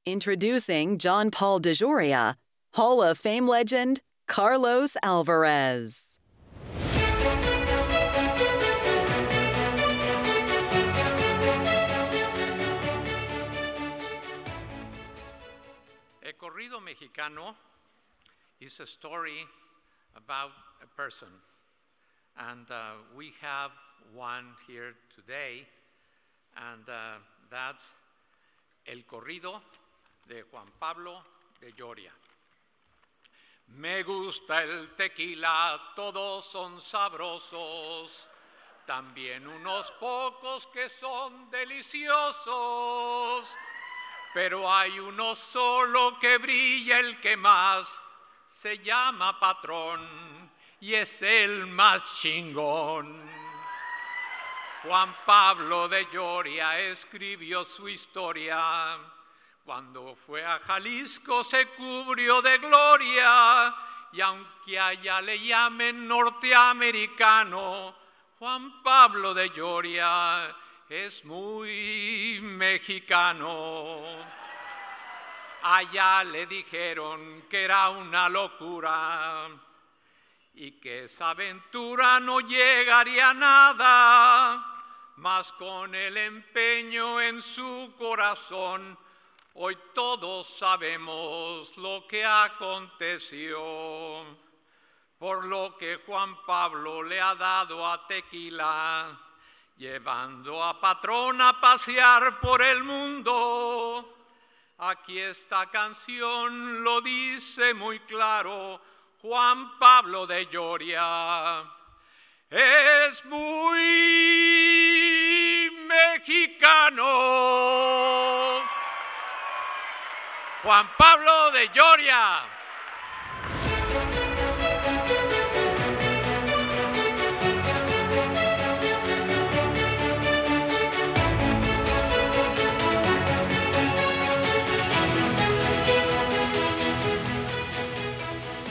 Introducing John Paul DeJoria, Hall of Fame legend, Carlos Alvarez. El corrido mexicano is a story about a person, and we have one here today, and that's El corrido de Juan Pablo DeJoria. Me gusta el tequila, todos son sabrosos, también unos pocos que son deliciosos, pero hay uno solo que brilla, el que más se llama patrón, y es el más chingón. Juan Pablo DeJoria escribió su historia. Cuando fue a Jalisco se cubrió de gloria, y aunque allá le llamen norteamericano, Juan Pablo DeJoria es muy mexicano. Allá le dijeron que era una locura y que esa aventura no llegaría a nada, mas con el empeño en su corazón, hoy todos sabemos lo que aconteció. Por lo que Juan Pablo le ha dado a tequila, llevando a patrón a pasear por el mundo. Aquí esta canción lo dice muy claro, Juan Pablo DeJoria es muy mexicano. Juan Pablo DeJoria.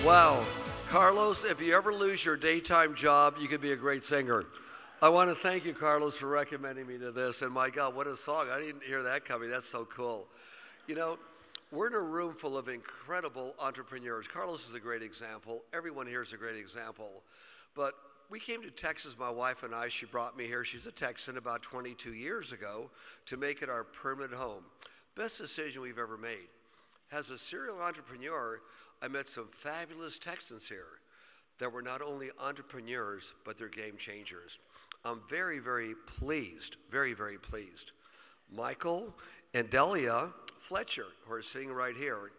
Wow. Carlos, if you ever lose your daytime job, you could be a great singer. I want to thank you, Carlos, for recommending me to this. And my God, what a song. I didn't hear that coming. That's so cool. You know, we're in a room full of incredible entrepreneurs. Carlos is a great example. Everyone here is a great example. But we came to Texas, my wife and I. She brought me here. She's a Texan about 22 years ago to make it our permanent home. Best decision we've ever made. As a serial entrepreneur, I met some fabulous Texans here that were not only entrepreneurs, but they're game changers. I'm very, very pleased, very, very pleased. Michael and Delia Fletcher, who are sitting right here,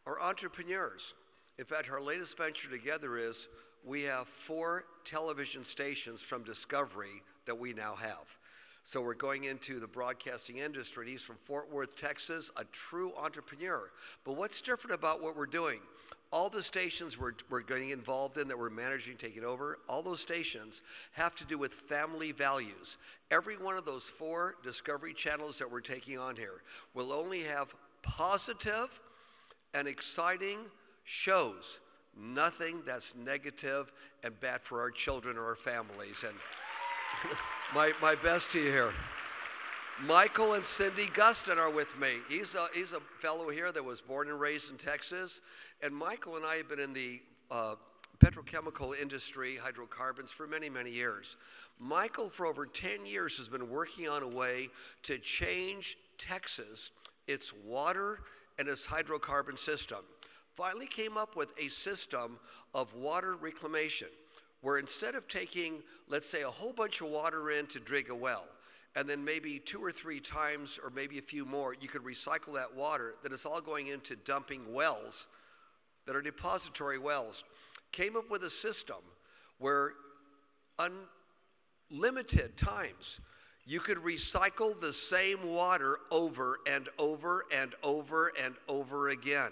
are entrepreneurs. In fact, our latest venture together is we have 4 television stations from Discovery that we now have. So we're going into the broadcasting industry. He's from Fort Worth, Texas, a true entrepreneur. But what's different about what we're doing? All the stations we're getting involved in that we're managing, taking over, all those stations have to do with family values. Every one of those 4 Discovery channels that we're taking on here will only have positive and exciting shows. Nothing that's negative and bad for our children or our families. And my best to you here. Michael and Cindy Guston are with me. He's a fellow here that was born and raised in Texas. And Michael and I have been in the petrochemical industry, hydrocarbons, for many, many years. Michael, for over 10 years, has been working on a way to change Texas, its water and its hydrocarbon system. Finally came up with a system of water reclamation, where instead of taking, let's say, a whole bunch of water in to dig a well, and then maybe 2 or 3 times, or maybe a few more, you could recycle that water, that it's all going into dumping wells that are depository wells. Came up with a system where unlimited times you could recycle the same water over and over and over and over again.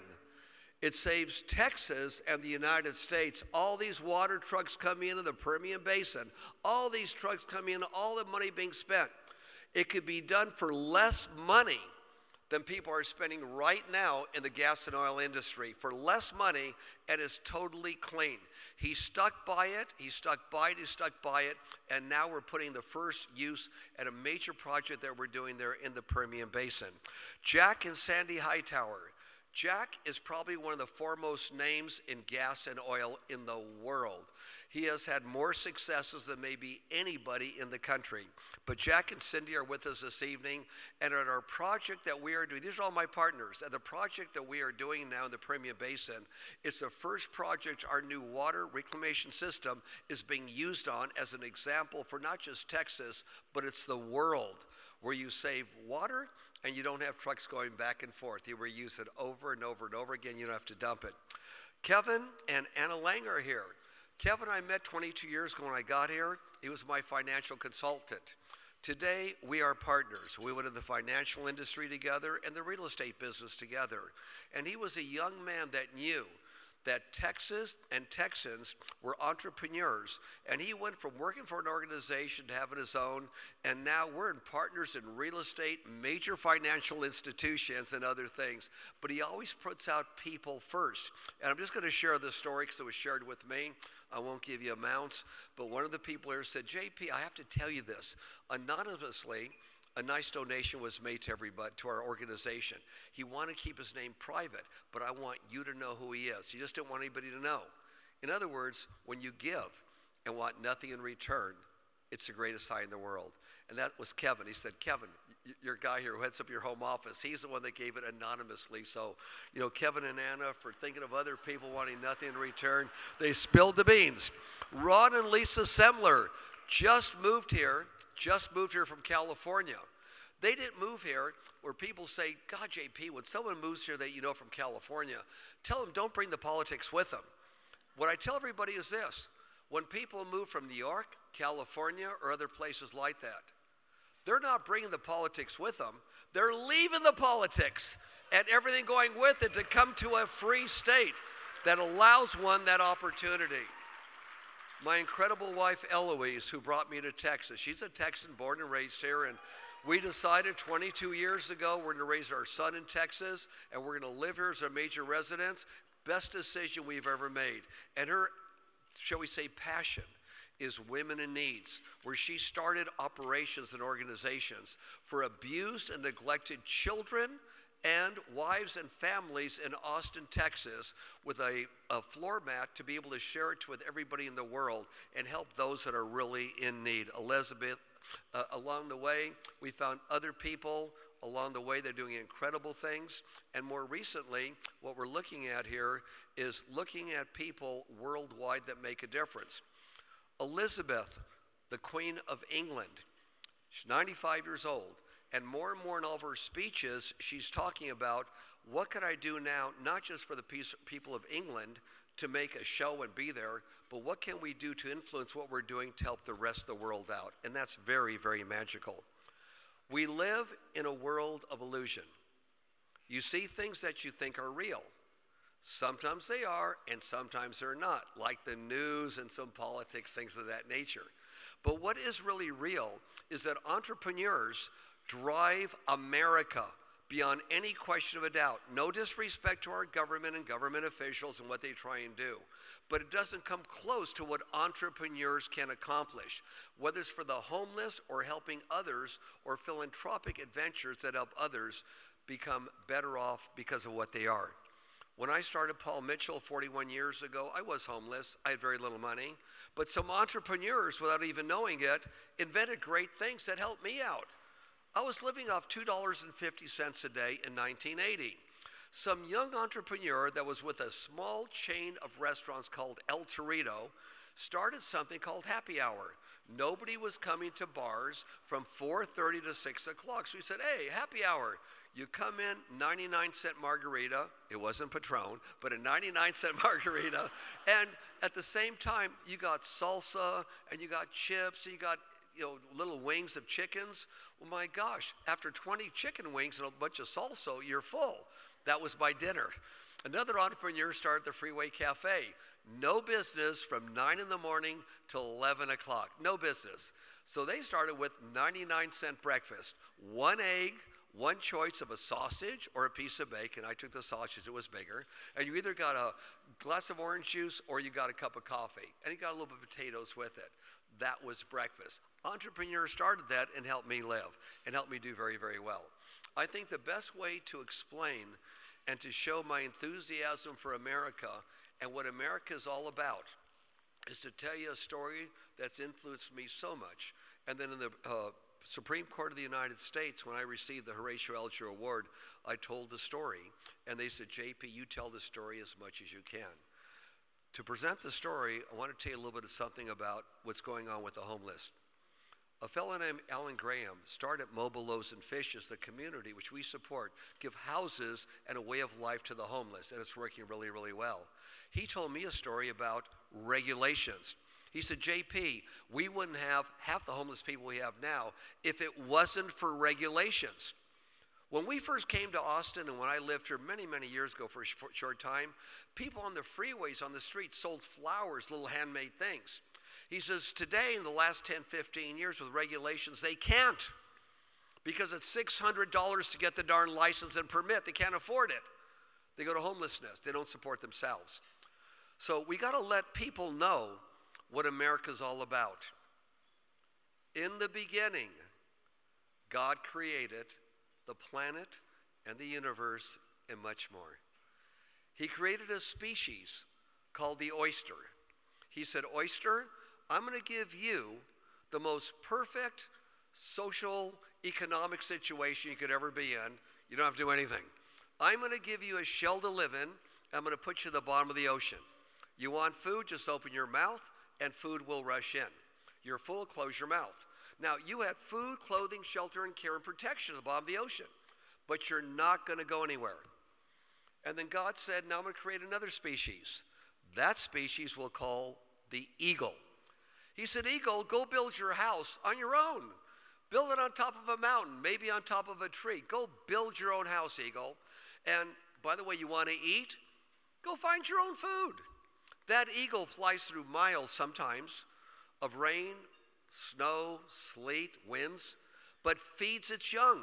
It saves Texas and the United States. All these water trucks coming into the Permian Basin, all these trucks coming in, all the money being spent. It could be done for less money than people are spending right now in the gas and oil industry for less money, and is totally clean. He stuck by it, he stuck by it, and now we're putting the first use at a major project that we're doing there in the Permian Basin. Jack and Sandy Hightower. Jack is probably one of the foremost names in gas and oil in the world. He has had more successes than maybe anybody in the country. But Jack and Cindy are with us this evening, and at our project that we are doing, these are all my partners, and the project that we are doing now in the Permian Basin, it's the first project our new water reclamation system is being used on as an example for not just Texas, but it's the world, where you save water and you don't have trucks going back and forth. You reuse it over and over and over again. You don't have to dump it. Kevin and Anna Lang are here. Kevin I met 22 years ago when I got here. He was my financial consultant. Today, we are partners. We went in the financial industry together and the real estate business together. And he was a young man that knew that Texas and Texans were entrepreneurs. And he went from working for an organization to having his own, and now we're in partners in real estate, major financial institutions, and other things. But he always puts out people first. And I'm just going to share this story because it was shared with me. I won't give you amounts, but one of the people here said, JP, I have to tell you this. Anonymously, a nice donation was made to everybody, to our organization. He wanted to keep his name private, but I want you to know who he is. He just didn't want anybody to know. In other words, when you give and want nothing in return, it's the greatest sign in the world. And that was Kevin. He said, Kevin, your guy here who heads up your home office, he's the one that gave it anonymously. So, you know, Kevin and Anna, for thinking of other people wanting nothing in return, they spilled the beans. Ron and Lisa Semler just moved here from California. They didn't move here where people say, God, JP, when someone moves here that you know from California, tell them don't bring the politics with them. What I tell everybody is this. When people move from New York, California, or other places like that, they're not bringing the politics with them. They're leaving the politics and everything going with it to come to a free state that allows one that opportunity. My incredible wife, Eloise, who brought me to Texas, she's a Texan born and raised here, and we decided 22 years ago we're going to raise our son in Texas, and we're going to live here as a major residence. Best decision we've ever made. And her, shall we say, passion is women in needs, where she started operations and organizations for abused and neglected children and wives and families in Austin, Texas, with a floor mat to be able to share it with everybody in the world and help those that are really in need. Elizabeth, along the way, we found other people along the way. They're doing incredible things. And more recently, what we're looking at here is looking at people worldwide that make a difference. Elizabeth, the Queen of England, she's 95 years old. And more in all of her speeches, she's talking about what can I do now, not just for the people of England to make a show and be there, but what can we do to influence what we're doing to help the rest of the world out? And that's very, very magical. We live in a world of illusion. You see things that you think are real. Sometimes they are, and sometimes they're not, like the news and some politics, things of that nature. But what is really real is that entrepreneurs drive America beyond any question of a doubt. No disrespect to our government and government officials and what they try and do, but it doesn't come close to what entrepreneurs can accomplish, whether it's for the homeless or helping others or philanthropic adventures that help others become better off because of what they are. When I started Paul Mitchell 41 years ago, I was homeless. I had very little money, but some entrepreneurs, without even knowing it, invented great things that helped me out. I was living off $2.50 a day in 1980. Some young entrepreneur that was with a small chain of restaurants called El Torito started something called Happy Hour. Nobody was coming to bars from 4:30 to 6 o'clock. So he said, hey, Happy Hour. You come in, 99-cent margarita. It wasn't Patron, but a 99-cent margarita. And at the same time, you got salsa, and you got chips, and you got little wings of chickens. Well, my gosh, after 20 chicken wings and a bunch of salsa, you're full. That was my dinner. Another entrepreneur started the Freeway Cafe. No business from 9 in the morning till 11 o'clock. No business. So they started with 99-cent breakfast. 1 egg, one choice of a sausage or a piece of bacon. I took the sausage, it was bigger. And you either got a glass of orange juice or you got a cup of coffee. And you got a little bit of potatoes with it. That was breakfast. Entrepreneurs started that and helped me live and helped me do very, very well. I think the best way to explain and to show my enthusiasm for America and what America is all about is to tell you a story that's influenced me so much. And then in the Supreme Court of the United States, when I received the Horatio Alger Award, I told the story. And they said, JP, you tell the story as much as you can. To present the story, I want to tell you a little bit of something about what's going on with the homeless. A fellow named Alan Graham started Mobile Loaves and Fishes, the community which we support, give houses and a way of life to the homeless, and it's working really, really well. He told me a story about regulations. He said, JP, we wouldn't have half the homeless people we have now if it wasn't for regulations. When we first came to Austin and when I lived here many, many years ago for a short time, people on the freeways, on the streets, sold flowers, little handmade things. He says, today, in the last 10, 15 years with regulations, they can't because it's $600 to get the darn license and permit. They can't afford it. They go to homelessness. They don't support themselves. So we got to let people know what America's all about. In the beginning, God created the planet and the universe and much more. He created a species called the oyster. He said, oyster, I'm going to give you the most perfect social, economic situation you could ever be in. You don't have to do anything. I'm going to give you a shell to live in. I'm going to put you at the bottom of the ocean. You want food, just open your mouth, and food will rush in. You're full, close your mouth. Now, you had food, clothing, shelter, and care and protection at the bottom of the ocean, but you're not going to go anywhere. And then God said, now I'm going to create another species. That species we'll call the eagle. He said, eagle, go build your house on your own. Build it on top of a mountain, maybe on top of a tree. Go build your own house, eagle. And by the way, you want to eat? Go find your own food. That eagle flies through miles sometimes of rain, snow, sleet, winds, but feeds its young.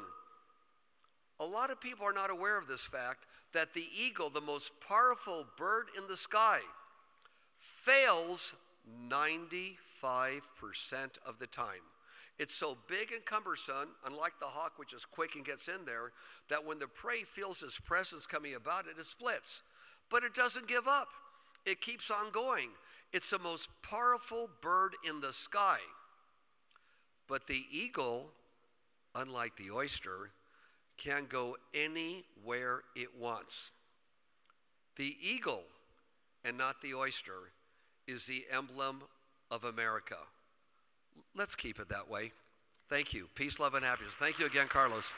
A lot of people are not aware of this fact that the eagle, the most powerful bird in the sky, fails 95% of the time. It's so big and cumbersome, unlike the hawk, which is quick and gets in there, that when the prey feels his presence coming about it, it splits. But it doesn't give up. It keeps on going. It's the most powerful bird in the sky. But the eagle, unlike the oyster, can go anywhere it wants. The eagle, and not the oyster, is the emblem of America. Let's keep it that way. Thank you. Peace, love, and happiness. Thank you again, Carlos.